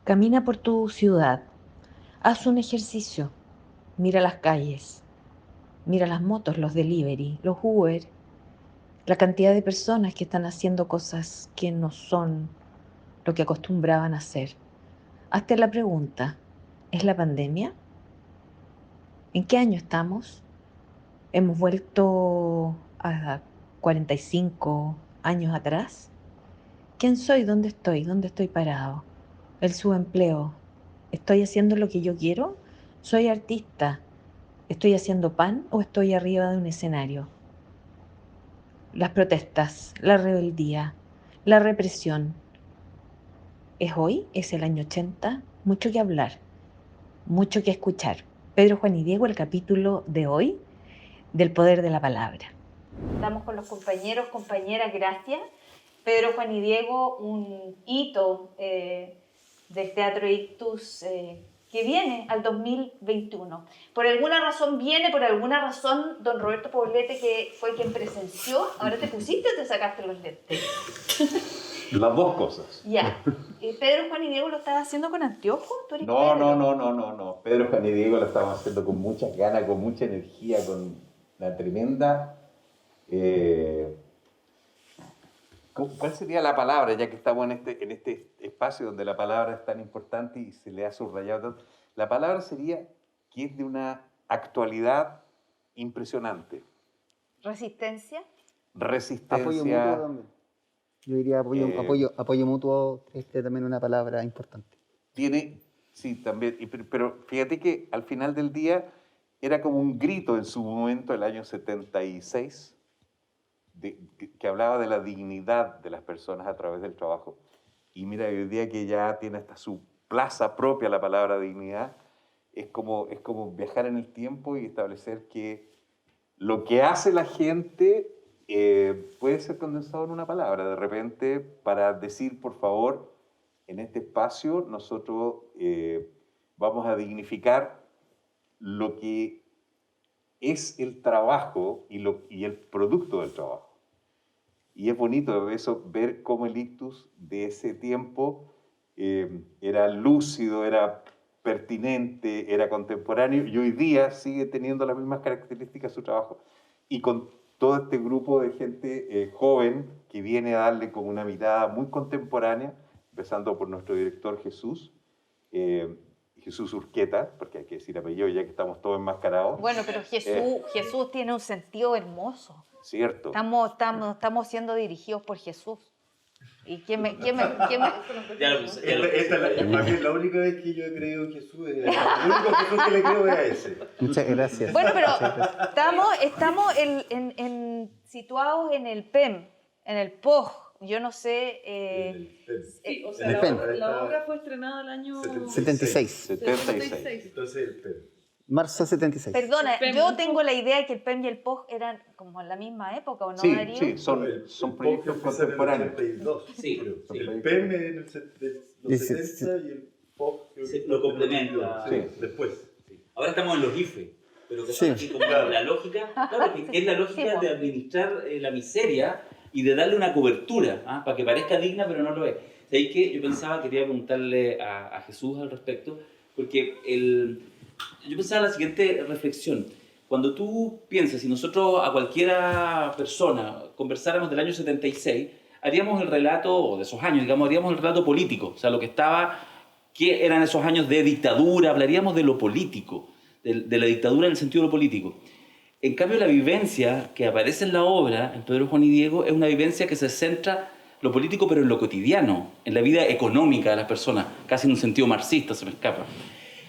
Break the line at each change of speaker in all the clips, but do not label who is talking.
Camina por tu ciudad, haz un ejercicio, mira las calles, mira las motos, los delivery, los Uber, la cantidad de personas que están haciendo cosas que no son lo que acostumbraban a hacer. Hazte la pregunta, ¿es la pandemia? ¿En qué año estamos? ¿Hemos vuelto a 45 años atrás? ¿Quién soy? ¿Dónde estoy? ¿Dónde estoy parado? El subempleo. ¿Estoy haciendo lo que yo quiero? ¿Soy artista? ¿Estoy haciendo pan o estoy arriba de un escenario? Las protestas, la rebeldía, la represión. ¿Es hoy? ¿Es el año 80? Mucho que hablar, mucho que escuchar. Pedro, Juan y Diego, el capítulo de hoy del poder de la palabra. Estamos con los compañeras, gracias. Pedro, Juan y Diego, un hito del Teatro Ictus que viene al 2021. Por alguna razón viene, por alguna razón don Roberto Poblete, que fue quien presenció. ¿Ahora te pusiste o te sacaste los lentes?
Las dos cosas.
Ya. ¿Pedro, Juan y Diego lo estaba haciendo con anteojos? ¿Tú eres
No.
Pedro?
Pedro, Juan y Diego lo estamos haciendo con muchas ganas, con mucha energía, con una tremenda... ¿Cuál sería la palabra, ya que estamos en este espacio donde la palabra es tan importante y se le ha subrayado tanto? La palabra sería que es de una actualidad impresionante.
¿Resistencia?
Apoyo mutuo también. Yo diría apoyo mutuo, también una palabra importante.
Sí, también, pero fíjate que al final del día era como un grito en su momento, el año 76, que hablaba de la dignidad de las personas a través del trabajo. Y mira, hoy día que ya tiene hasta su plaza propia la palabra dignidad, es como viajar en el tiempo y establecer que lo que hace la gente puede ser condensado en una palabra. De repente, para decir, por favor, en este espacio nosotros vamos a dignificar lo que es el trabajo y el producto del trabajo. Y es bonito eso, ver cómo el ictus de ese tiempo era lúcido, era pertinente, era contemporáneo, y hoy día sigue teniendo las mismas características su trabajo. Y con todo este grupo de gente joven que viene a darle con una mirada muy contemporánea, empezando por nuestro director Jesús Urqueta, porque hay que decir apellido ya que estamos todos enmascarados.
Bueno, pero Jesús tiene un sentido hermoso.
Cierto.
Estamos siendo dirigidos por Jesús. ¿Y quién me...
Ya lo puse.
Esta es la única vez que yo he creído en Jesús. El único Jesús que le creo es a ese.
Muchas gracias.
Bueno, pero estamos situados en el PEM, en el POG. Yo no sé...
Sí,
o sea, la obra fue estrenada el año
76.
Entonces el PEM.
Marzo 76.
Perdona, yo tengo la idea de que el PEM y el POG eran como en la misma época, ¿o no, Darío?
Sí, son proyectos contemporáneos.
Sí.
El PEM en los 70 y el POG
lo complementa.
Sí, después.
Sí. Ahora estamos en los IFE, pero que
Sí.
así como la lógica, claro, que es la lógica de administrar la miseria y de darle una cobertura, para que parezca digna, pero no lo es. ¿Sabéis qué? Yo quería preguntarle a Jesús al respecto, porque yo pensaba la siguiente reflexión. Cuando tú piensas, si nosotros a cualquiera persona conversáramos del año 76, haríamos el relato, o de esos años, digamos, haríamos el relato político, o sea, qué eran esos años de dictadura, hablaríamos de lo político, de la dictadura en el sentido de lo político. En cambio, la vivencia que aparece en la obra, en Pedro, Juan y Diego, es una vivencia que se centra lo político, pero en lo cotidiano, en la vida económica de las personas, casi en un sentido marxista, se me escapa.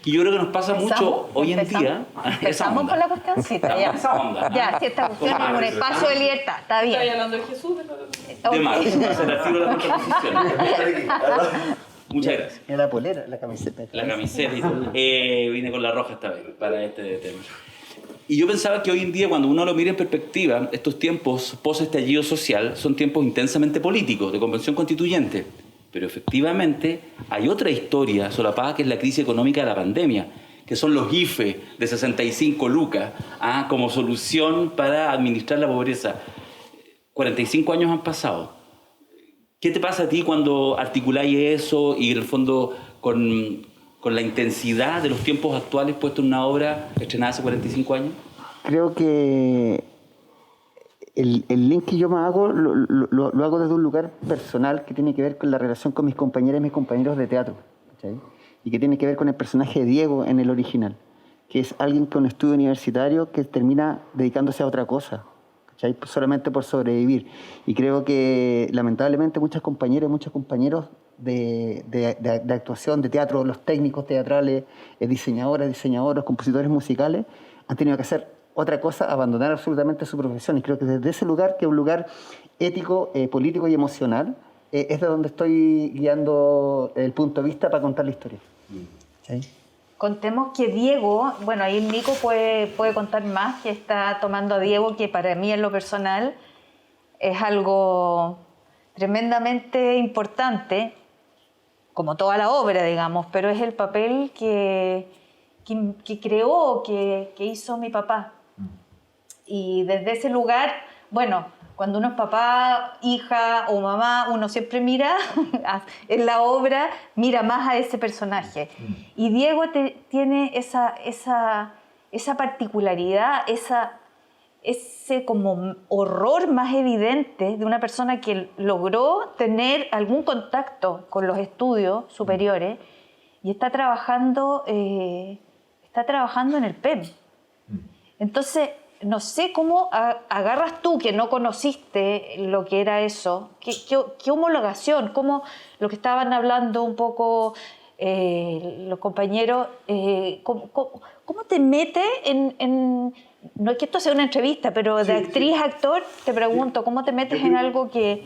Y yo creo que nos pasa mucho hoy en día.
Empezamos por la cuestioncita. Ya, si esta cuestión es un espacio de libertad, está bien.
¿Estás hablando de Jesús?
De Marx, se refiere a la contraposición. Muchas gracias.
En la polera, la camiseta.
La camiseta y todo. Vine con la roja esta vez para este tema. Y yo pensaba que hoy en día, cuando uno lo mira en perspectiva, estos tiempos post-estallido social son tiempos intensamente políticos, de convención constituyente. Pero efectivamente hay otra historia solapada, que es la crisis económica de la pandemia, que son los IFE de 65 lucas como solución para administrar la pobreza. 45 años han pasado. ¿Qué te pasa a ti cuando articuláis eso y en el fondo con la intensidad de los tiempos actuales puesto en una obra estrenada hace 45 años?
Creo que el link que yo me hago lo hago desde un lugar personal que tiene que ver con la relación con mis compañeras y mis compañeros de teatro, ¿cachai? Y que tiene que ver con el personaje de Diego en el original, que es alguien con un estudio universitario que termina dedicándose a otra cosa, ¿cachai? Solamente por sobrevivir. Y creo que lamentablemente muchas compañeras y muchos compañeros de actuación, de teatro, los técnicos teatrales, diseñadores, compositores musicales, han tenido que hacer otra cosa, abandonar absolutamente su profesión. Y creo que desde ese lugar, que es un lugar ético, político y emocional, es de donde estoy guiando el punto de vista para contar la historia. ¿Sí?
Contemos que Diego, bueno, ahí el Nico puede contar más, que está tomando a Diego, que para mí en lo personal es algo tremendamente importante, como toda la obra, digamos, pero es el papel que creó, que hizo mi papá. Y desde ese lugar, bueno, cuando uno es papá, hija o mamá, uno siempre mira en la obra, mira más a ese personaje. Y Diego tiene esa particularidad, ese como horror más evidente de una persona que logró tener algún contacto con los estudios superiores y está trabajando en el PEM. Entonces, no sé cómo agarras tú, que no conociste lo que era eso, qué homologación, cómo lo que estaban hablando un poco los compañeros, cómo te metes en, no es que esto sea una entrevista, pero de actriz a actor, te pregunto, ¿cómo te metes en algo que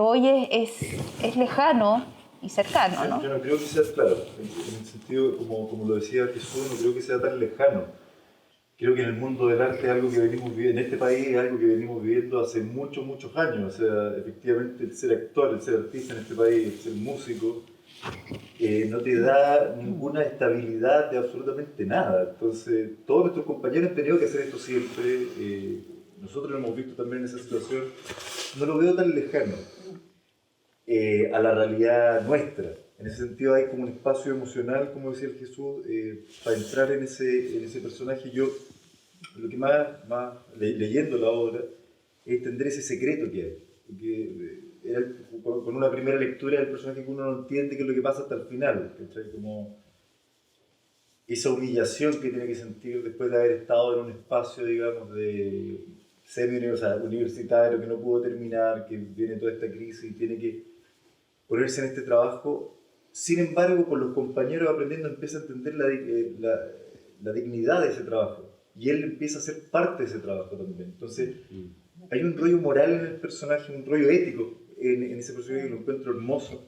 hoy es lejano y cercano, ¿no?
Yo no creo que sea, claro, en el sentido, como lo decía Jesús, no creo que sea tan lejano. Creo que en el mundo del arte es algo que venimos viviendo, en este país es algo que venimos viviendo hace muchos, muchos años. O sea, efectivamente el ser actor, el ser artista en este país, el ser músico, no te da ninguna estabilidad de absolutamente nada. Entonces, todos nuestros compañeros han tenido que hacer esto siempre. Nosotros lo hemos visto también en esa situación. No lo veo tan lejano a la realidad nuestra. En ese sentido hay como un espacio emocional, como decía el Jesús, para entrar en ese personaje. Yo, lo que más leyendo la obra, es entender ese secreto que hay. Porque con una primera lectura del personaje que uno no entiende qué es lo que pasa hasta el final. ¿Cachai? Como esa humillación que tiene que sentir después de haber estado en un espacio, digamos, de universitario que no pudo terminar, que viene toda esta crisis y tiene que ponerse en este trabajo. Sin embargo, con los compañeros aprendiendo empieza a entender la dignidad de ese trabajo y él empieza a ser parte de ese trabajo también. Entonces, hay un rollo moral en el personaje, un rollo ético en ese personaje que lo encuentro hermoso,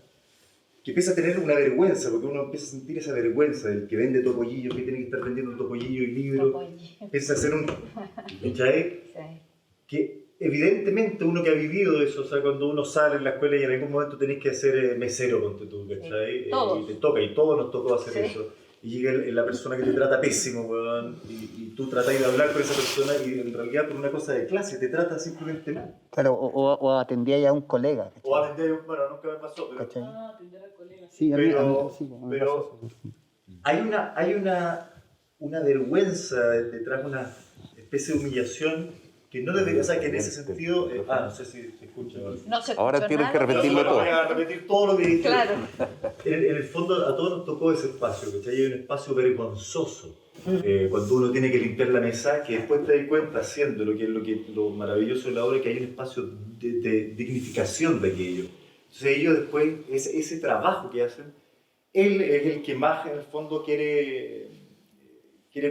que empieza a tener una vergüenza, porque uno empieza a sentir esa vergüenza del que vende topollillos, que tiene que estar vendiendo topollillo y libro, empieza a hacer un... ¿Cachai? Sí. Que evidentemente uno que ha vivido eso, o sea, cuando uno sale en la escuela y en algún momento tenés que ser mesero, ponte tú, ¿cachai? Y te toca, y todos nos tocó hacer eso. Y llega la persona que te trata pésimo, weón, y tú tratás de hablar con esa persona y en realidad por una cosa de clase te trata simplemente mal.
Claro, o atendía a un colega. ¿Cachai?
O atendía, bueno, nunca me pasó, pero...
atender al colega.
Sí,
pero hay una vergüenza detrás, una especie de humillación que no debería, o sea, que en ese sentido... no sé si se escucha.
No se
ahora tienes que repetirlo todo.
Voy a repetir todo lo que dije.
Claro.
En el fondo a todos nos tocó ese espacio, ¿cachai? Hay un espacio vergonzoso. Cuando uno tiene que limpiar la mesa, que después te das cuenta haciendo lo maravilloso de la obra, que hay un espacio de dignificación de aquello. Entonces ellos después, ese trabajo que hacen, él es el que más en el fondo quiere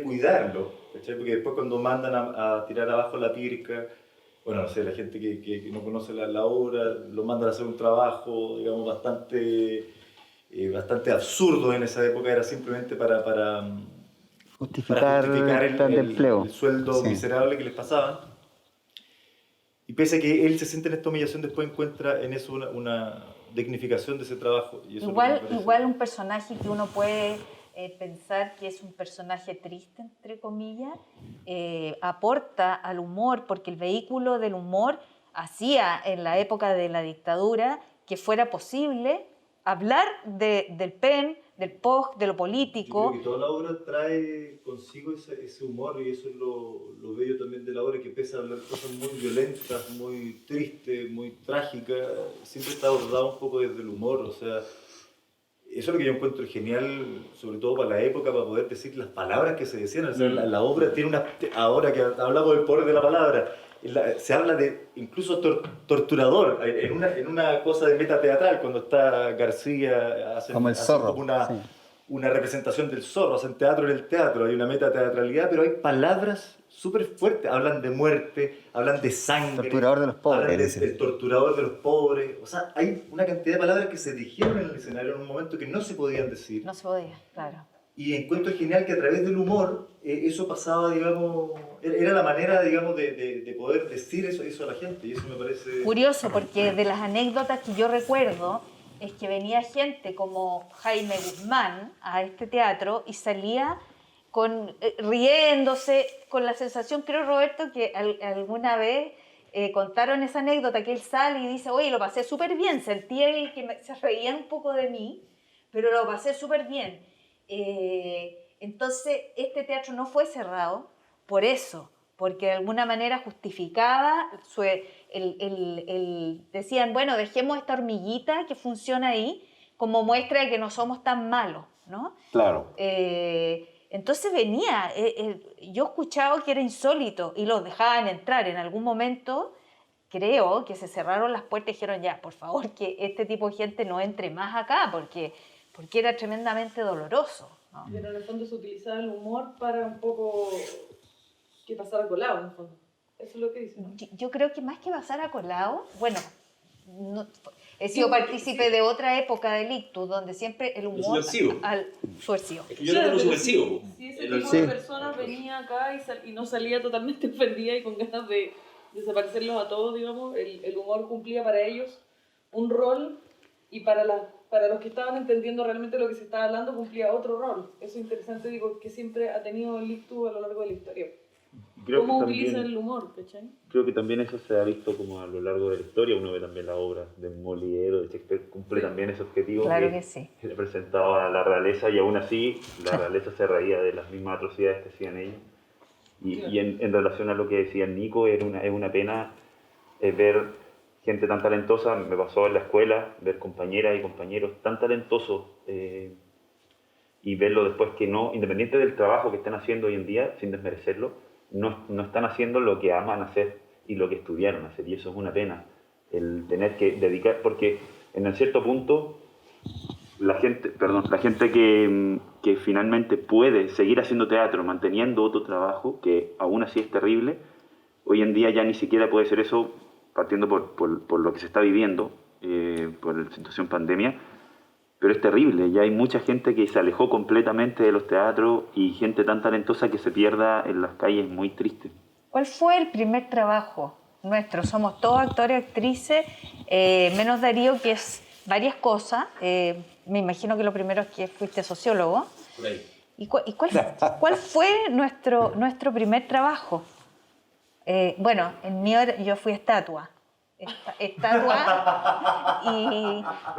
cuidarlo, ¿cachai? Porque después cuando mandan a tirar abajo la pirca, bueno, no sé, la gente que no conoce la obra, lo mandan a hacer un trabajo, digamos, bastante absurdo en esa época, era simplemente para justificar el sueldo miserable que les pasaban. Y pese a que él se siente en esta humillación, después encuentra en eso una dignificación de ese trabajo. Y eso
igual un personaje que uno puede pensar que es un personaje triste, entre comillas, aporta al humor, porque el vehículo del humor hacía en la época de la dictadura que fuera posible hablar del PEN, del POG, de lo
Yo
político.
creo que toda la obra trae consigo ese humor, y eso es lo bello también de la obra, que pese a hablar cosas muy violentas, muy tristes, muy trágicas, siempre está abordado un poco desde el humor. O sea, eso es lo que yo encuentro genial, sobre todo para la época, para poder decir las palabras que se decían. O sea, la obra tiene una... Ahora que hablamos del poder de la palabra, se habla de incluso torturador, en una cosa de meta teatral, cuando está García,
Como el zorro,
como una,
sí.
una representación del zorro, hacen teatro en el teatro, hay una meta teatralidad, pero hay palabras súper fuertes, hablan de muerte, hablan de sangre,
Torturador de los pobres,
hablan
dice.
del torturador de los pobres. O sea, hay una cantidad de palabras que se dijeron en el escenario en un momento que no se podían decir.
No se podía, claro.
Y encuentro genial que a través del humor eso pasaba, digamos, era la manera, digamos, de poder decir eso a la gente, y eso me parece...
Curioso, porque de las anécdotas que yo recuerdo es que venía gente como Jaime Guzmán a este teatro y salía riéndose, con la sensación, creo, Roberto, que alguna vez contaron esa anécdota, que él sale y dice, oye, lo pasé súper bien, sentía que se reían un poco de mí, pero lo pasé súper bien. Entonces, este teatro no fue cerrado por eso, porque de alguna manera justificaba, decían, bueno, dejemos esta hormiguita que funciona ahí como muestra de que no somos tan malos, ¿no?
Claro.
Entonces venía, yo escuchaba que era insólito y los dejaban entrar. En algún momento creo que se cerraron las puertas y dijeron, ya, por favor, que este tipo de gente no entre más acá, porque era tremendamente doloroso, ¿no?
Pero en el fondo se utilizaba el humor para un poco que pasara colado, en el fondo. Eso es lo que dicen, ¿no?
Yo creo que más que pasar a colado, bueno, he sido partícipe de otra época del ictus, donde siempre el humor...
Subversivo.
Subversivo.
Es que yo lo tengo subversivo.
Si ese tipo de personas venía acá y no salía totalmente ofendida y con ganas de desaparecerlos a todos, digamos, el humor cumplía para ellos un rol, y para los que estaban entendiendo realmente lo que se estaba hablando cumplía otro rol. Eso es interesante, digo, que siempre ha tenido el ictus a lo largo de la historia.
Creo
¿Cómo
que
utiliza
también,
el humor, cachai?
creo que también eso se ha visto como a lo largo de la historia. Uno ve también la obra de Molière, de Shakespeare, cumple también ese objetivo
Claro que sí.
representaba a la realeza, y aún así la realeza se reía de las mismas atrocidades que hacían ellos. Y en relación a lo que decía Nico, es una pena ver gente tan talentosa. Me pasó en la escuela, ver compañeras y compañeros tan talentosos y verlo después que no, independiente del trabajo que están haciendo hoy en día, sin desmerecerlo, no están haciendo lo que aman hacer y lo que estudiaron hacer, y eso es una pena, el tener que dedicar, porque en cierto punto la gente que finalmente puede seguir haciendo teatro manteniendo otro trabajo, que aún así es terrible, hoy en día ya ni siquiera puede ser eso, partiendo por lo que se está viviendo, por la situación pandemia. Pero es terrible, ya hay mucha gente que se alejó completamente de los teatros, y gente tan talentosa que se pierda en las calles, muy triste.
¿Cuál fue el primer trabajo nuestro? Somos todos actores, actrices, menos Darío, que es varias cosas. Me imagino que lo primero es que fuiste sociólogo.
Por ahí.
¿Y cuál fue nuestro primer trabajo? Bueno, en mi hora yo fui estatua.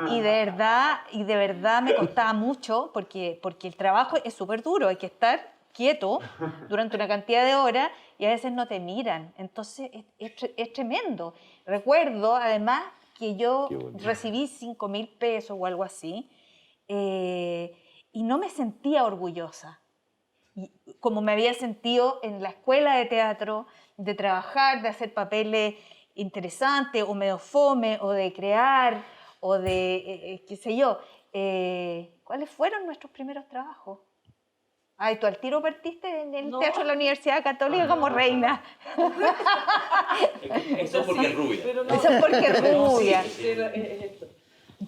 Y de verdad me costaba mucho, porque el trabajo es súper duro, hay que estar quieto durante una cantidad de horas y a veces no te miran, entonces es tremendo. Recuerdo además que yo recibí 5.000 pesos o algo así, y no me sentía orgullosa, como me había sentido en la escuela de teatro, de trabajar, de hacer papeles interesante o medio fome, o de crear, o de, qué sé yo. ¿Cuáles fueron nuestros primeros trabajos? Ay, tú al tiro partiste en el teatro de la Universidad Católica como reina.
Eso es porque es rubia.
Pero no,
Eso es porque es rubia.
es esto.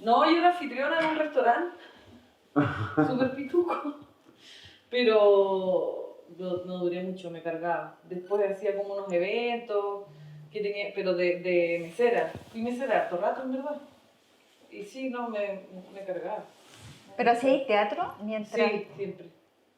No, yo era anfitriona en un restaurante, súper pituco, pero no duré mucho, me cargaba. Después hacía como unos eventos, que tenía, pero de mesera. Fui mesera harto rato, en verdad. Y sí, no, me cargaba.
¿Pero hacíais teatro mientras...?
Sí, siempre.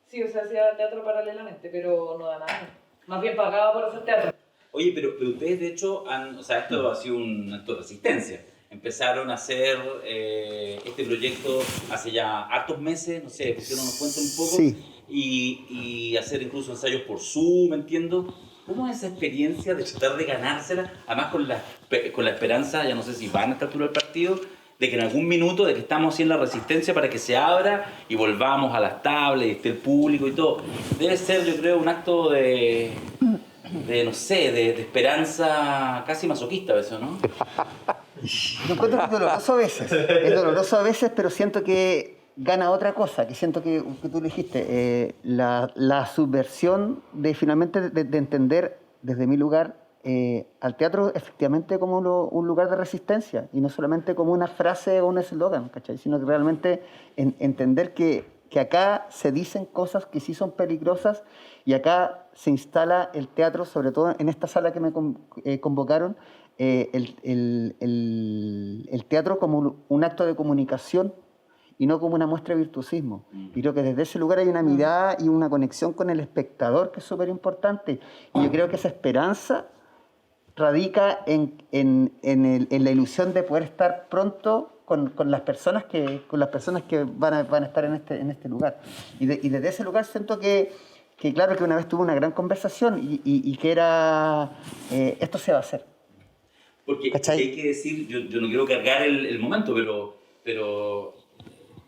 Sí, o sea, hacía teatro paralelamente, pero no da nada. Más bien pagaba por hacer teatro.
Oye, pero ustedes de hecho o sea, esto ha sido un acto de resistencia. empezaron a hacer este proyecto hace ya hartos meses, no sé, que nos cuenta un poco,
Sí.
y hacer incluso ensayos por Zoom, entiendo. ¿Cómo es esa experiencia de tratar de ganársela? Además con la esperanza, ya no sé si van a esta altura del partido, de que en algún minuto, de que estamos haciendo la resistencia para que se abra y volvamos a las tablas y esté el público y todo. Debe ser, yo creo, un acto de no sé, de esperanza casi masoquista a veces, ¿no?
Lo encuentro que es doloroso a veces. Es doloroso a veces, pero siento que gana otra cosa, que siento que tú le dijiste, la subversión de finalmente de entender desde mi lugar al teatro efectivamente como un lugar de resistencia y no solamente como una frase o un eslogan, ¿cachai? Sino que realmente entender que acá se dicen cosas que sí son peligrosas y acá se instala el teatro, sobre todo en esta sala que me convocaron, el teatro como un acto de comunicación y no como una muestra de virtuosismo. Y creo que desde ese lugar hay una mirada y una conexión con el espectador que es súper importante. Y yo creo que esa esperanza radica en la ilusión de poder estar pronto con las personas que van a estar en este lugar. Y desde ese lugar siento que claro que una vez tuve una gran conversación y que era, esto se va a hacer.
Porque hay que decir, yo no quiero cargar el momento, pero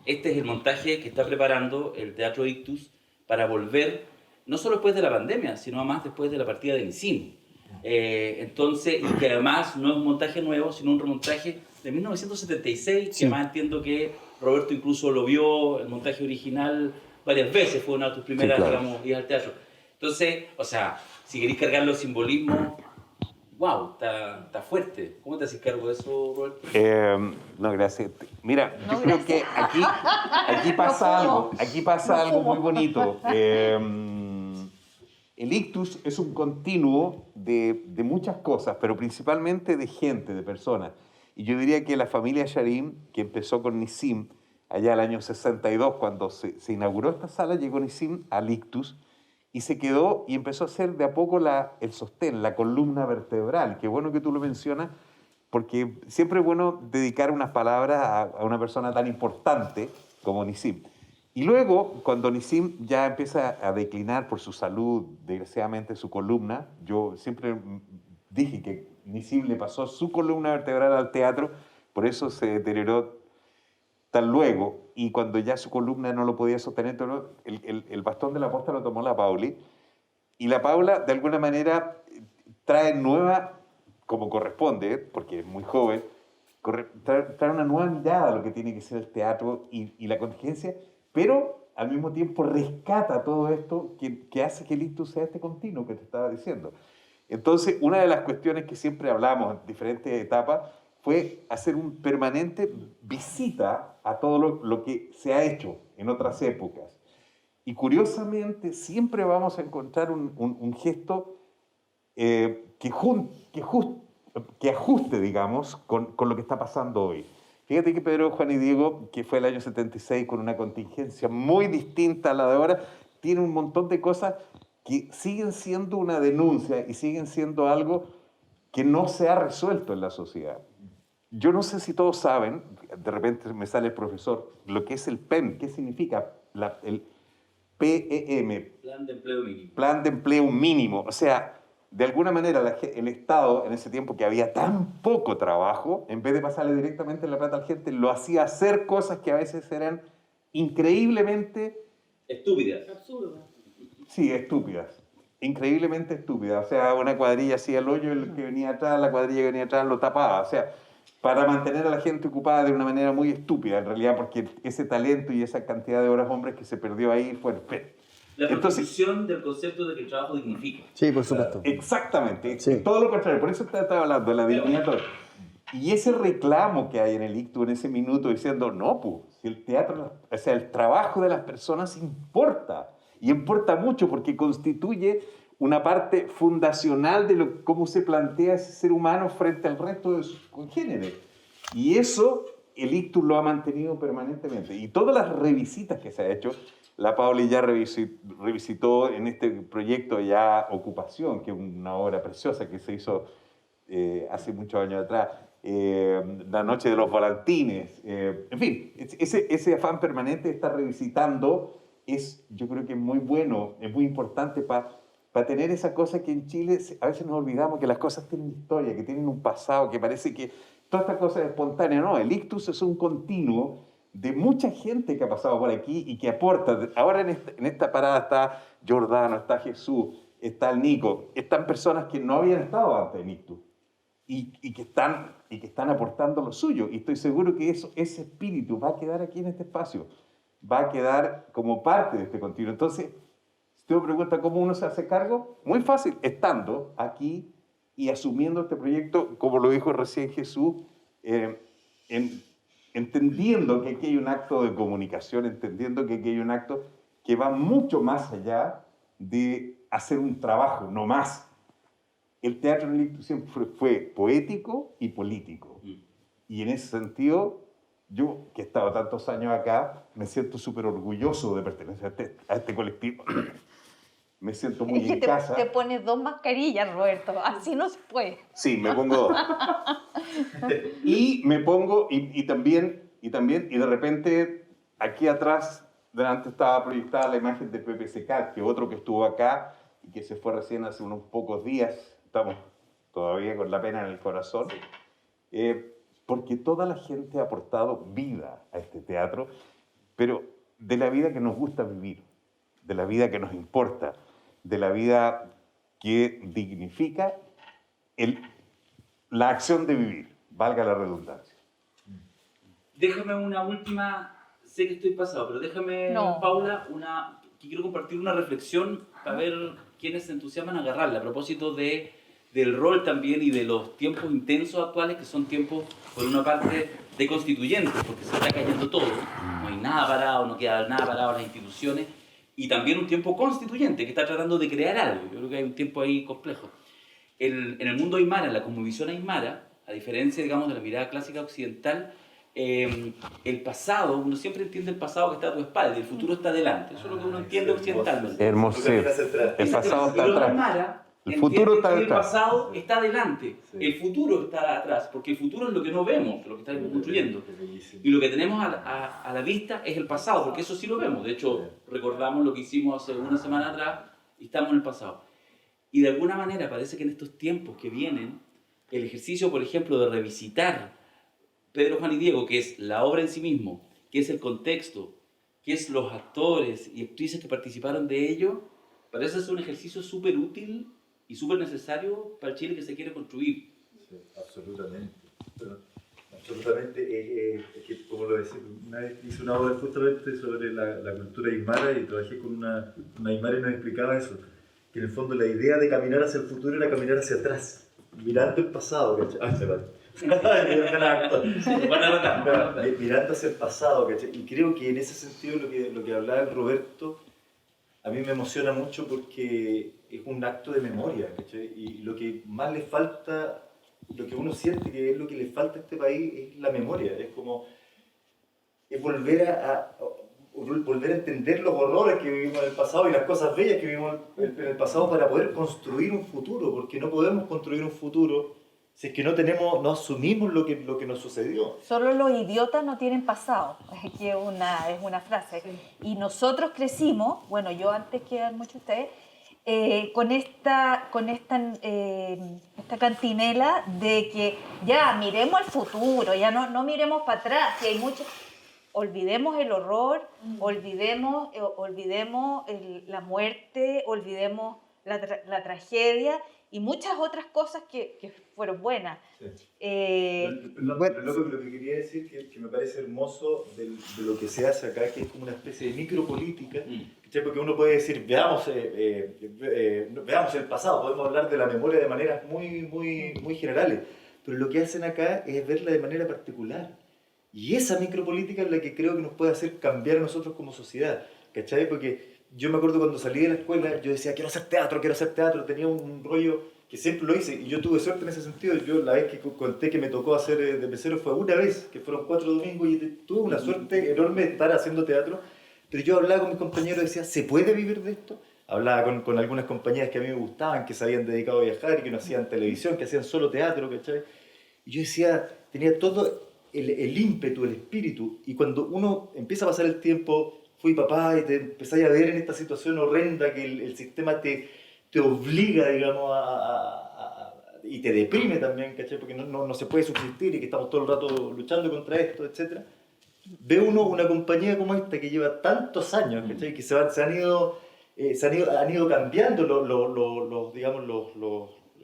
este es el montaje que está preparando el Teatro Ictus para volver, no solo después de la pandemia, sino además después de la partida de Nissim. Entonces, y que además no es un montaje nuevo, sino un remontaje de 1976,
Sí.
que además entiendo que Roberto incluso lo vio, el montaje original, varias veces, fue una de tus primeras,
Sí, claro.
digamos, idas al teatro. Entonces, o sea, si queréis cargarlo de simbolismo, wow, está fuerte. ¿Cómo te haces cargo de eso, Roberto?
No, gracias. Mira,
No,
yo creo
gracias.
que aquí pasa
No fumo.
algo
No fumo.
muy bonito. El ictus es un continuo de muchas cosas, pero principalmente de gente, de personas. Y yo diría que la familia Sharim, que empezó con Nissim, allá el año 62, cuando se inauguró esta sala, llegó Nissim al ictus y se quedó y empezó a hacer de a poco el sostén, la columna vertebral. Qué bueno que tú lo mencionas, porque siempre es bueno dedicar unas palabras a una persona tan importante como Nissim. Y luego, cuando Nissim ya empieza a declinar por su salud, desgraciadamente su columna, yo siempre dije que Nissim le pasó su columna vertebral al teatro, por eso se deterioró tan luego, y cuando ya su columna no lo podía sostener, el bastón de la posta lo tomó la Pauli, y la Paula, de alguna manera, trae nueva, como corresponde, porque es muy joven, trae una nueva mirada a lo que tiene que ser el teatro y la contingencia, pero al mismo tiempo rescata todo esto que hace que el ictus sea este continuo que te estaba diciendo. Entonces, una de las cuestiones que siempre hablamos en diferentes etapas fue hacer un permanente visita a todo lo que se ha hecho en otras épocas. Y curiosamente, siempre vamos a encontrar un gesto que ajuste, digamos, con lo que está pasando hoy. Fíjate que Pedro, Juan y Diego, que fue el año 76 con una contingencia muy distinta a la de ahora, tiene un montón de cosas que siguen siendo una denuncia y siguen siendo algo que no se ha resuelto en la sociedad. Yo no sé si todos saben, de repente me sale el profesor, lo que es el PEM, qué significa el PEM,
Plan de empleo mínimo.
Plan de Empleo Mínimo. O sea, de alguna manera el Estado, en ese tiempo que había tan poco trabajo, en vez de pasarle directamente la plata a la gente, lo hacía hacer cosas que a veces eran increíblemente,
Estúpidas.
Absurdo.
sí, estúpidas. Increíblemente estúpidas. O sea, una cuadrilla hacía el hoyo, el que venía atrás, la cuadrilla que venía atrás lo tapaba. O sea, para mantener a la gente ocupada de una manera muy estúpida, en realidad, porque ese talento y esa cantidad de horas hombres que se perdió ahí fue...
La
Entonces,
proposición del concepto de que el trabajo dignifica.
Sí, por supuesto.
exactamente,
Sí.
todo lo contrario, por eso estaba hablando de la dignidad. Y ese reclamo que hay en el ictus en ese minuto diciendo, no, pues, si el teatro, o sea, el trabajo de las personas importa, y importa mucho porque constituye una parte fundacional de cómo se plantea ese ser humano frente al resto de sus congéneres. Y eso el ictus lo ha mantenido permanentemente. Y todas las revisitas que se ha hecho, la Pauli ya revisitó en este proyecto ya Ocupación, que es una obra preciosa que se hizo hace muchos años atrás, La noche de los volantines, en fin, ese afán permanente de estar revisitando yo creo que es muy bueno, es muy importante para tener esa cosa que en Chile a veces nos olvidamos, que las cosas tienen historia, que tienen un pasado, que parece que toda esta cosa es espontánea. No, el ictus es un continuo de mucha gente que ha pasado por aquí y que aporta. Ahora en esta parada está Giordano, está Jesús, está el Nico, están personas que no habían estado antes en ictus y que están aportando lo suyo. Y estoy seguro que ese espíritu va a quedar aquí en este espacio, va a quedar como parte de este continuo. Entonces, si usted me pregunta cómo uno se hace cargo, muy fácil, estando aquí y asumiendo este proyecto, como lo dijo recién Jesús, entendiendo que aquí hay un acto de comunicación, entendiendo que aquí hay un acto que va mucho más allá de hacer un trabajo, no más. El teatro en el ictus siempre fue poético y político. Y en ese sentido, yo, que he estado tantos años acá, me siento súper orgulloso de pertenecer a este colectivo. Me siento muy en casa.
Te pones 2 mascarillas, Roberto. Así no se puede.
Sí, me pongo 2. Y me pongo, y también, y de repente, aquí atrás, delante estaba proyectada la imagen de Pepe Secal, que otro que estuvo acá y que se fue recién hace unos pocos días. Estamos todavía con la pena en el corazón. Porque toda la gente ha aportado vida a este teatro, pero de la vida que nos gusta vivir, de la vida que nos importa, de la vida que dignifica la acción de vivir, valga la redundancia.
Déjame una última, sé que estoy pasado, pero déjame, Paula, que quiero compartir una reflexión para ver quiénes se entusiasman a agarrarla, a propósito del rol también y de los tiempos intensos actuales, que son tiempos, por una parte, de constituyentes, porque se está cayendo todo, no hay nada parado, no queda nada parado en las instituciones, y también un tiempo constituyente, que está tratando de crear algo. Yo creo que hay un tiempo ahí complejo. En el mundo aymara, en la cosmovisión aymara, a diferencia, digamos, de la mirada clásica occidental, el pasado, uno siempre entiende el pasado que está a tu espalda, y el futuro está adelante. Eso es lo que uno entiende occidentalmente.
Hermoso. El pasado está
atrás.
Aymara, el futuro está
detrás.
detrás.
El pasado está adelante,
Sí.
el futuro está atrás, porque el futuro es lo que no vemos, lo que estamos construyendo. Y lo que tenemos a la vista es el pasado, porque eso sí lo vemos. De hecho, recordamos lo que hicimos hace una semana atrás y estamos en el pasado. Y de alguna manera parece que en estos tiempos que vienen, el ejercicio, por ejemplo, de revisitar Pedro, Juan y Diego, que es la obra en sí mismo, que es el contexto, que es los actores y actrices que participaron de ello, parece ser un ejercicio súper útil y súper necesario para el Chile que se quiere construir.
Sí, absolutamente. Pero, absolutamente, es que, como lo decía, una vez hice una obra justamente sobre la cultura aymara y trabajé con una aymara y nos explicaba eso, que en el fondo la idea de caminar hacia el futuro era caminar hacia atrás, mirando el pasado, ¿cachai? Ah, se va. Mirando hacia el pasado, ¿cachai? Y creo que en ese sentido lo que hablaba el Roberto a mí me emociona mucho porque es un acto de memoria, ¿cachai? Y lo que más le falta, lo que uno siente que es lo que le falta a este país es la memoria, es volver a entender los horrores que vivimos en el pasado y las cosas bellas que vivimos en el pasado para poder construir un futuro, porque no podemos construir un futuro si es que no asumimos lo que nos sucedió.
Solo los idiotas no tienen pasado, que es una frase. Y nosotros crecimos, bueno, yo antes que muchos de ustedes, con esta cantinela de que ya miremos el futuro, ya no miremos para atrás, que hay mucho. Olvidemos el horror, olvidemos la muerte, olvidemos la tragedia y muchas otras cosas que fueron buenas.
Sí. Lo que quería decir que me parece hermoso de lo que se hace acá, que es como una especie de micropolítica, porque uno puede decir, veamos el pasado, podemos hablar de la memoria de maneras muy generales, pero lo que hacen acá es verla de manera particular. Y esa micropolítica es la que creo que nos puede hacer cambiar a nosotros como sociedad, ¿cachai? Porque yo me acuerdo cuando salí de la escuela, yo decía, quiero hacer teatro, tenía un rollo que siempre lo hice, y yo tuve suerte en ese sentido. Yo la vez que conté que me tocó hacer de mesero fue una vez, que fueron 4 domingos, y tuve una suerte enorme de estar haciendo teatro, pero yo hablaba con mis compañeros y decía, ¿se puede vivir de esto? hablaba con algunas compañías que a mí me gustaban, que se habían dedicado a viajar y que no hacían televisión, que hacían solo teatro, ¿cachai? Y yo decía, tenía todo el ímpetu, el espíritu, y cuando uno empieza a pasar el tiempo, fui papá y te empezás a ver en esta situación horrenda que el sistema te obliga, digamos, y te deprime también, ¿cachai? Porque no se puede subsistir y que estamos todo el rato luchando contra esto, etc. Ve uno una compañía como esta que lleva tantos años, ¿cachai? Que han ido cambiando digamos,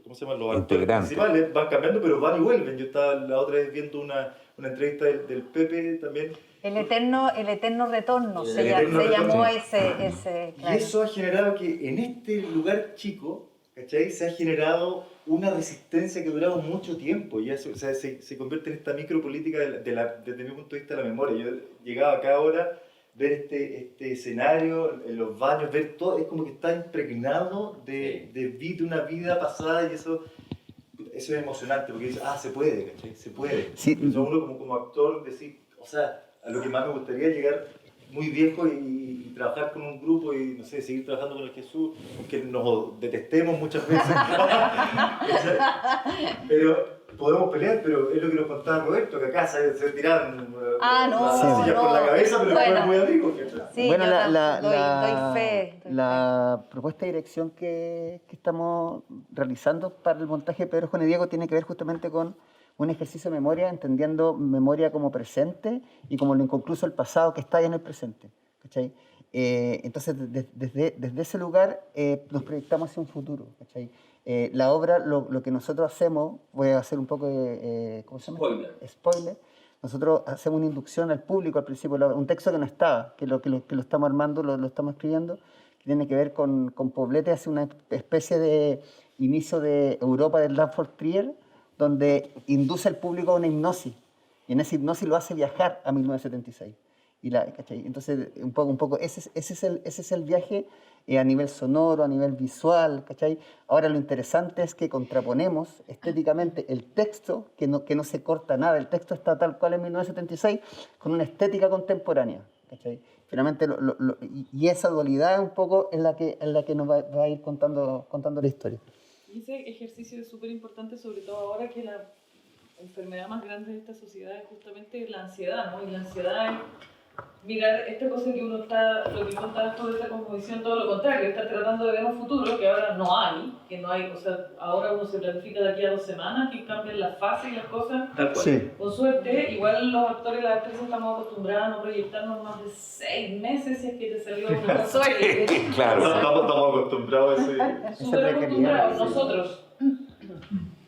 ¿cómo se llaman? Los actores
Integrantes.
principales, van cambiando, pero van y vuelven. Yo estaba la otra vez viendo una entrevista del Pepe también.
El eterno retorno
El
se
eterno
llamó
retorno.
ese
Y
claro.
eso ha generado que en este lugar chico, ¿cachai? Se ha generado una resistencia que ha durado mucho tiempo. Y eso, o sea, se convierte en esta micropolítica desde mi punto de vista de la memoria. Yo llegaba acá ahora, ver este escenario, en los baños, ver todo, es como que está impregnado de una vida pasada, y eso es emocionante, porque dices, se puede, ¿cachai? Se puede.
Sí.
Entonces uno como actor decir, o sea, a lo que más me gustaría llegar muy viejo y trabajar con un grupo y, no sé, seguir trabajando con el Jesús, aunque nos detestemos muchas veces. Pero podemos pelear, pero es lo que nos contaba Roberto, que acá se tiran las sillas por la cabeza, pero
bueno,
después muy amigos.
Sí,
Bueno,
yo doy fe.
la propuesta de dirección que estamos realizando para el montaje de Pedro, Juan y Diego tiene que ver justamente con un ejercicio de memoria, entendiendo memoria como presente y como lo inconcluso del pasado que está ahí en el presente, ¿cachai? Entonces, desde ese lugar nos proyectamos hacia un futuro, ¿cachai? La obra, lo que nosotros hacemos, voy a hacer un poco de ¿cómo se llama? Spoiler. Nosotros hacemos una inducción al público al principio, un texto que no estaba, que lo estamos armando, lo estamos escribiendo, que tiene que ver con Poblete, hace una especie de inicio de Europa del Lanford Trier, donde induce al público a una hipnosis, y en esa hipnosis lo hace viajar a 1976. ¿Cachai? Entonces, un poco ese es el viaje a nivel sonoro, a nivel visual, ¿cachai? Ahora lo interesante es que contraponemos estéticamente el texto, que no se corta nada, el texto está tal cual en 1976, con una estética contemporánea, ¿cachai? Finalmente, y esa dualidad un poco es la que nos va a ir contando la historia.
Y ese ejercicio es súper importante, sobre todo ahora que la enfermedad más grande de esta sociedad es justamente la ansiedad, ¿no? Y la ansiedad es mirar esta cosa que uno está, lo que contaba toda esta cosmovisión, todo lo contrario, está tratando de ver un futuro que ahora no hay, o sea, ahora uno se planifica de aquí a 2 semanas, que cambian las fases y las cosas.
Tal cual.
Sí.
Con suerte, igual los actores y las actrices estamos acostumbrados a no proyectarnos más de 6 meses si es que te salió una cosa.
Claro.
Estamos acostumbrados a ese...
Súper acostumbrados nosotros.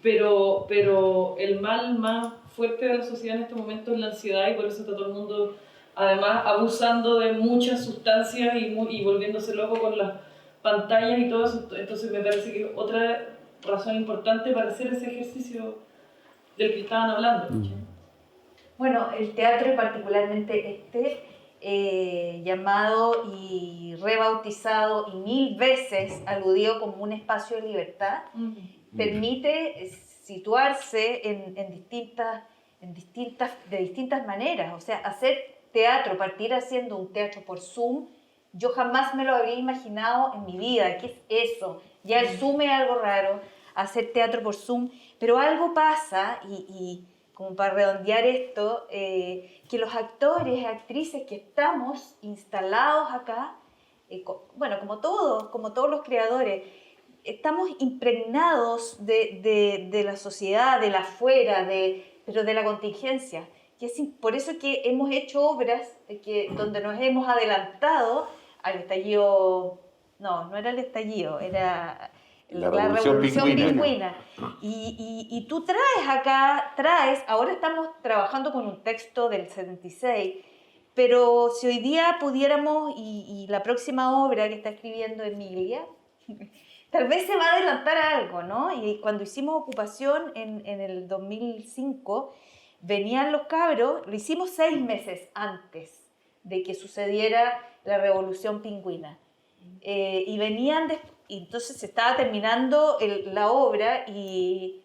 Pero el mal más fuerte de la sociedad en este momento es la ansiedad, y por eso está todo el mundo además abusando de muchas sustancias y volviéndose loco con las pantallas y todo eso. Entonces me parece que es otra razón importante para hacer ese ejercicio del que estaban hablando.
Bueno, el teatro, y particularmente llamado y rebautizado y 1000 veces aludido como un espacio de libertad, permite situarse de distintas maneras. O sea, hacer teatro, partir haciendo un teatro por Zoom, yo jamás me lo habría imaginado en mi vida. ¿Qué es eso? Ya el Zoom es algo raro, hacer teatro por Zoom, pero algo pasa, y como para redondear esto, que los actores, actrices que estamos instalados acá, como todos los creadores, estamos impregnados de la sociedad, del afuera, pero de la contingencia. Y es por eso que hemos hecho obras donde nos hemos adelantado al estallido, no era el estallido, era la Revolución Pingüina. Y tú ahora estamos trabajando con un texto del 76, pero si hoy día pudiéramos, y la próxima obra que está escribiendo Emilia, tal vez se va a adelantar a algo, ¿no? Y cuando hicimos Ocupación en el 2005, venían los cabros, lo hicimos 6 meses antes de que sucediera la Revolución Pingüina. Y venían, y entonces se estaba terminando la obra y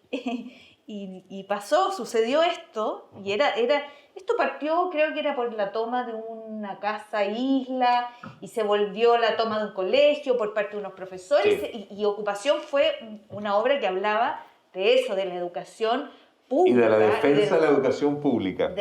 sucedió esto, y esto partió, creo que era por la toma de un una casa isla y se volvió la toma de un colegio por parte de unos profesores y Ocupación fue una obra que hablaba de eso, de la educación pública.
Y de la defensa de la educación pública.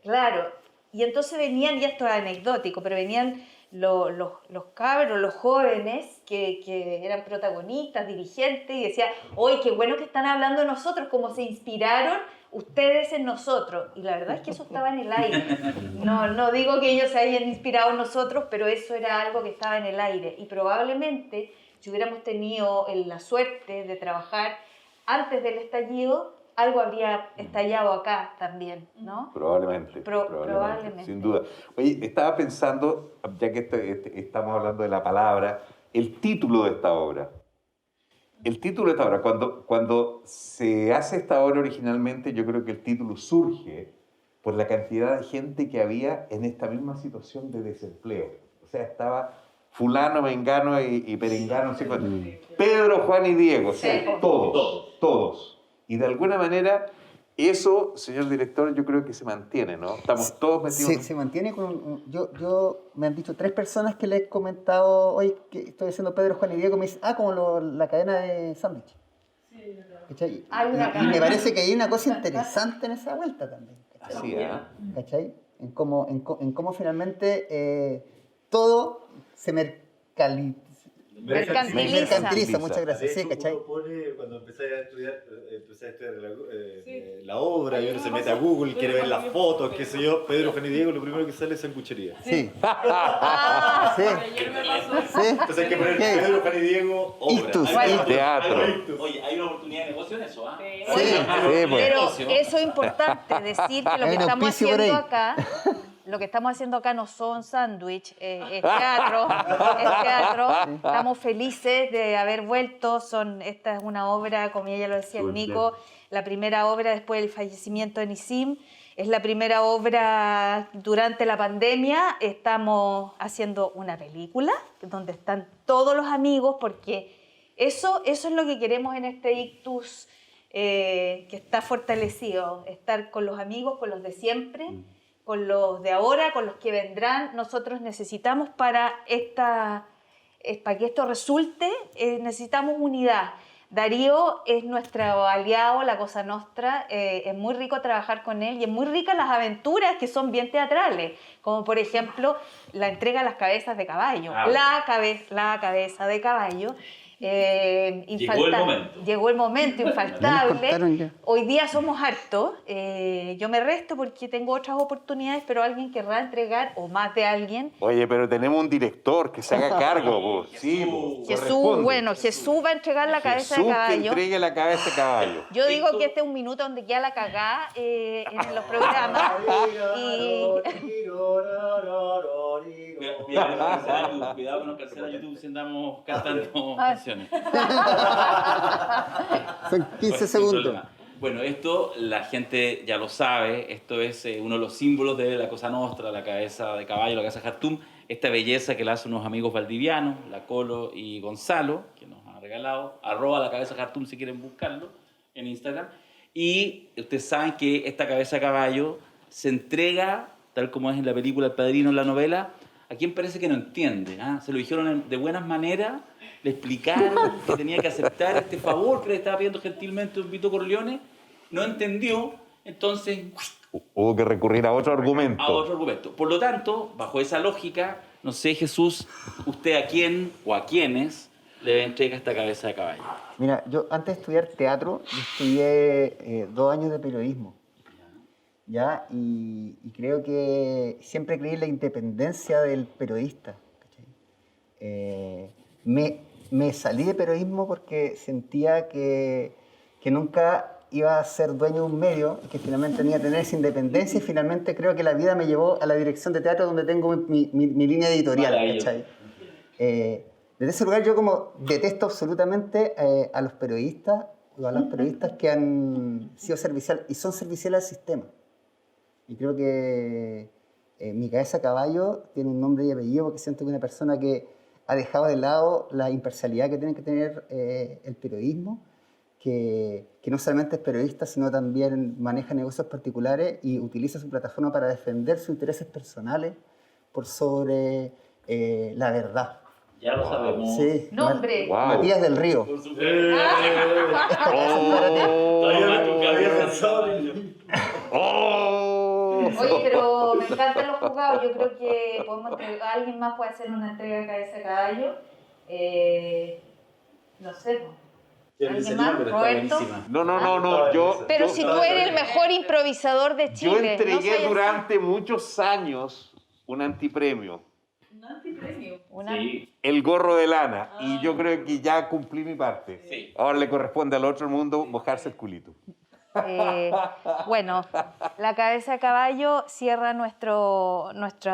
Claro, y entonces venían, y esto es anecdótico, pero venían los cabros, los jóvenes que eran protagonistas, dirigentes, y decían, ¡oye, qué bueno que están hablando de nosotros! Como se inspiraron ustedes en nosotros. Y la verdad es que eso estaba en el aire. No digo que ellos se hayan inspirado en nosotros, pero eso era algo que estaba en el aire. Y probablemente, si hubiéramos tenido la suerte de trabajar antes del estallido, algo habría estallado acá también, ¿no?
Probablemente. Sin duda. Oye, estaba pensando, ya que estamos hablando de la palabra, el título de esta obra. El título de esta obra, cuando se hace esta obra originalmente, yo creo que el título surge por la cantidad de gente que había en esta misma situación de desempleo. O sea, estaba fulano, mengano y perengano, no sé cuánto. Pedro, Juan y Diego, o sea, todos. Y de alguna manera, eso, señor director, yo creo que se mantiene, ¿no? Estamos todos metidos...
Se mantiene con... me han dicho 3 personas que le he comentado hoy que estoy haciendo Pedro, Juan y Diego, me dicen, como la cadena de sándwich. Sí, y me parece que hay una cosa interesante en esa vuelta también. ¿Cachai?
Así,
¿Cachai? En cómo finalmente todo se mercantiliza, muchas gracias. Sí, ¿cachai?
Uno pone, cuando empecé a estudiar la obra, y uno se mete a Google, quiere ver las fotos, qué sé yo, Pedro, Juan y Diego, lo primero que sale es sanguchería.
Sí.
Ayer me pasó.
Entonces hay que poner Pedro, Juan y Diego, obra.
Teatro.
Oye, hay una oportunidad de negocio en eso, ¿ah?
Pero eso es importante, decir que lo que estamos haciendo acá... Lo que estamos haciendo acá no son sándwich, es teatro. Estamos felices de haber vuelto. Esta es una obra, como ella lo decía el Nico, la primera obra después del fallecimiento de Nisim. Es la primera obra durante la pandemia. Estamos haciendo una película donde están todos los amigos, porque eso es lo que queremos en este ictus que está fortalecido. Estar con los amigos, con los de siempre, con los de ahora, con los que vendrán. Nosotros necesitamos para que esto resulte, necesitamos unidad. Darío es nuestro aliado, la Cosa Nostra, es muy rico trabajar con él y es muy rica las aventuras que son bien teatrales, como por ejemplo la entrega de las cabezas de caballo, la cabeza de caballo. Llegó el momento infaltable. Hoy día somos hartos. Yo me resto porque tengo otras oportunidades, pero alguien querrá entregar, o más de alguien.
Oye, pero tenemos un director que se haga cargo.
Jesús va a entregar la cabeza de caballo.
Jesús que entregue la cabeza de caballo.
Yo digo que este es un minuto donde queda la cagada en los programas.
Cuidado con los cancelan YouTube si andamos cantando canciones.
Son 15 segundos.
Bueno, esto la gente ya lo sabe. Esto es uno de los símbolos de la Cosa Nostra, la cabeza de caballo, la cabeza de Jartum. Esta belleza que la hacen unos amigos valdivianos, la Colo y Gonzalo, que nos han regalado. @la cabeza de Jartum si quieren buscarlo en Instagram. Y ustedes saben que esta cabeza de caballo se entrega, tal como es en la película El Padrino, en la novela, a quien parece que no entiende. Se lo dijeron de buenas maneras, le explicaron que tenía que aceptar este favor que le estaba pidiendo gentilmente un Vito Corleone, no entendió, entonces...
Hubo que recurrir a otro argumento.
Por lo tanto, bajo esa lógica, no sé, Jesús, ¿usted a quién o a quiénes le entrega esta cabeza de caballo?
Mira, yo antes de estudiar teatro, estudié 2 años de periodismo. ¿Ya? Y creo que siempre creí en la independencia del periodista. Me salí de periodismo porque sentía que nunca iba a ser dueño de un medio, que finalmente tenía que tener esa independencia, y finalmente creo que la vida me llevó a la dirección de teatro donde tengo mi línea editorial. Desde ese lugar yo como detesto absolutamente a los periodistas o a las periodistas que han sido serviciales y son serviciales al sistema. Y creo que mi cabeza de caballo tiene un nombre y apellido porque siento que es una persona que ha dejado de lado la imparcialidad que tiene que tener el periodismo, que no solamente es periodista, sino también maneja negocios particulares y utiliza su plataforma para defender sus intereses personales, por sobre la verdad.
Ya lo sabemos.
Sí.
Nombre.
Wow.
Matías del Río.
Por supuesto.
¡Oh!
Tu cabeza
¡Oh!
Oye, pero me encantan los jugados. Yo creo que alguien más puede hacer una entrega de cabeza de caballo. No sé. ¿Alguien más? ¿Roberto?
No.
Pero
yo-
si tú eres el mejor improvisador de
Yo
Chile.
entregué
no soy así.
durante muchos años un antipremio,
Un antipremio.
Sí.
el gorro de lana, y yo creo que ya cumplí mi parte.
Sí.
Ahora le corresponde al otro mundo mojarse el culito.
Bueno, la cabeza de caballo cierra nuestro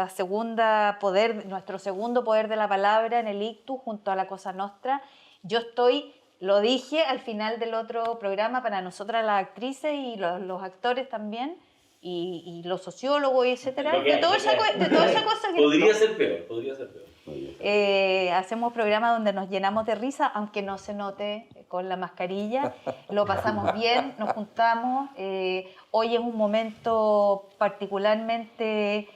segundo poder de la palabra en el ictus junto a la Cosa Nostra. Yo lo dije al final del otro programa, para nosotras las actrices y los actores también, y los sociólogos, etcétera, de toda esa cosa que...
Podría ser peor.
Hacemos programas donde nos llenamos de risa, aunque no se note con la mascarilla. Lo pasamos bien, nos juntamos. Hoy es un momento particularmente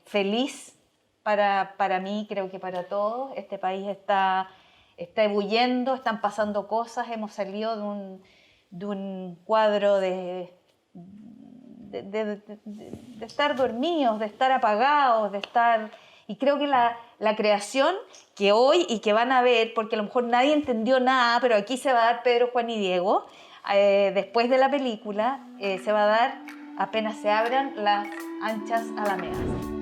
feliz para mí, creo que para todos. Este país está ebulliendo, están pasando cosas. Hemos salido de un cuadro de estar dormidos, de estar apagados, de estar... Y creo que la creación que hoy y que van a ver, porque a lo mejor nadie entendió nada, pero aquí se va a dar Pedro, Juan y Diego, después de la película, se va a dar apenas se abran las anchas alamedas.